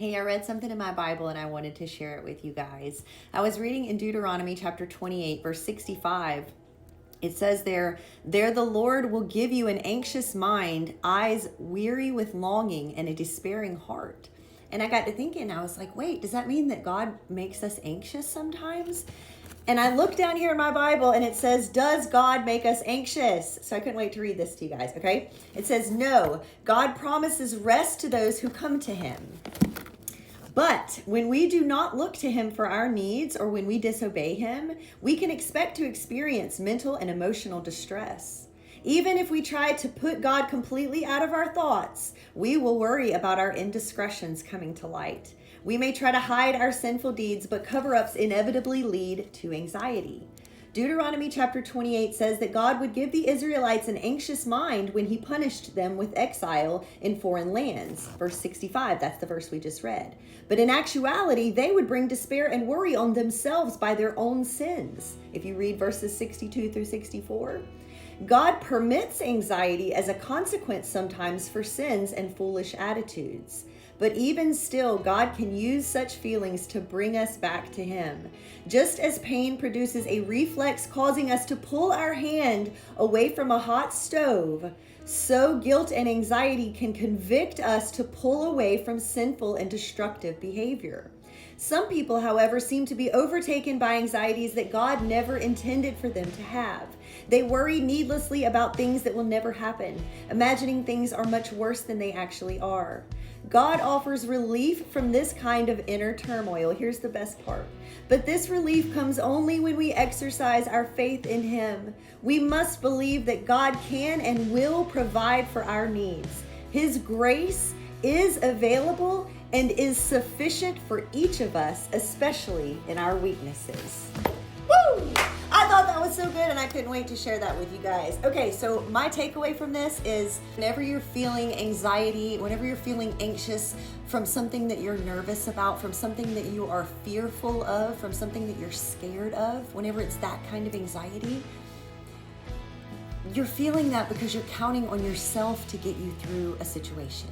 Hey, I read something in my Bible and I wanted to share it with you guys. I was reading in Deuteronomy chapter 28, verse 65. It says there the Lord will give you an anxious mind, eyes weary with longing, and a despairing heart. And I got to thinking, I was like, wait, does that mean that God makes us anxious sometimes? And I looked down here in my Bible and it says, does God make us anxious? So I couldn't wait to read this to you guys, okay? It says, no, God promises rest to those who come to him. But when we do not look to him for our needs or when we disobey him, we can expect to experience mental and emotional distress. Even if we try to put God completely out of our thoughts, we will worry about our indiscretions coming to light. We may try to hide our sinful deeds, but cover-ups inevitably lead to anxiety. Deuteronomy chapter 28 says that God would give the Israelites an anxious mind when he punished them with exile in foreign lands. Verse 65, that's the verse we just read. But in actuality, they would bring despair and worry on themselves by their own sins. If you read verses 62 through 64, God permits anxiety as a consequence sometimes for sins and foolish attitudes. But even still, God can use such feelings to bring us back to him. Just as pain produces a reflex causing us to pull our hand away from a hot stove, so guilt and anxiety can convict us to pull away from sinful and destructive behavior. Some people, however, seem to be overtaken by anxieties that God never intended for them to have. They worry needlessly about things that will never happen, imagining things are much worse than they actually are. God offers relief from this kind of inner turmoil. Here's the best part. But this relief comes only when we exercise our faith in him. We must believe that God can and will provide for our needs. His grace is available and is sufficient for each of us, especially in our weaknesses. Woo! I thought that was so good and I couldn't wait to share that with you guys. Okay, so my takeaway from this is whenever you're feeling anxiety, whenever you're feeling anxious from something that you're nervous about, from something that you are fearful of, from something that you're scared of, whenever it's that kind of anxiety, you're feeling that because you're counting on yourself to get you through a situation.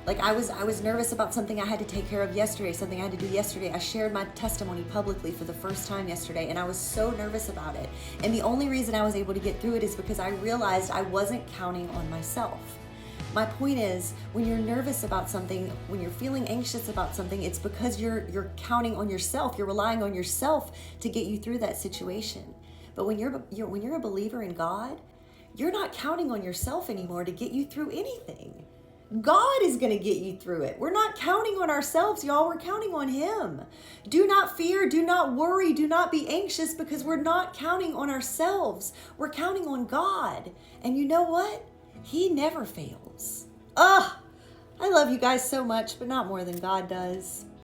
Like I was nervous about something I had to take care of yesterday, something I had to do yesterday. I shared my testimony publicly for the first time yesterday, and I was so nervous about it. And the only reason I was able to get through it is because I realized I wasn't counting on myself. My point is, when you're nervous about something, when you're feeling anxious about something, it's because you're counting on yourself. You're relying on yourself to get you through that situation. But when you're a believer in God, you're not counting on yourself anymore to get you through anything. God is going to get you through it. We're not counting on ourselves, y'all. We're counting on him. Do not fear. Do not worry. Do not be anxious because we're not counting on ourselves. We're counting on God. And you know what? He never fails. I love you guys so much, but not more than God does.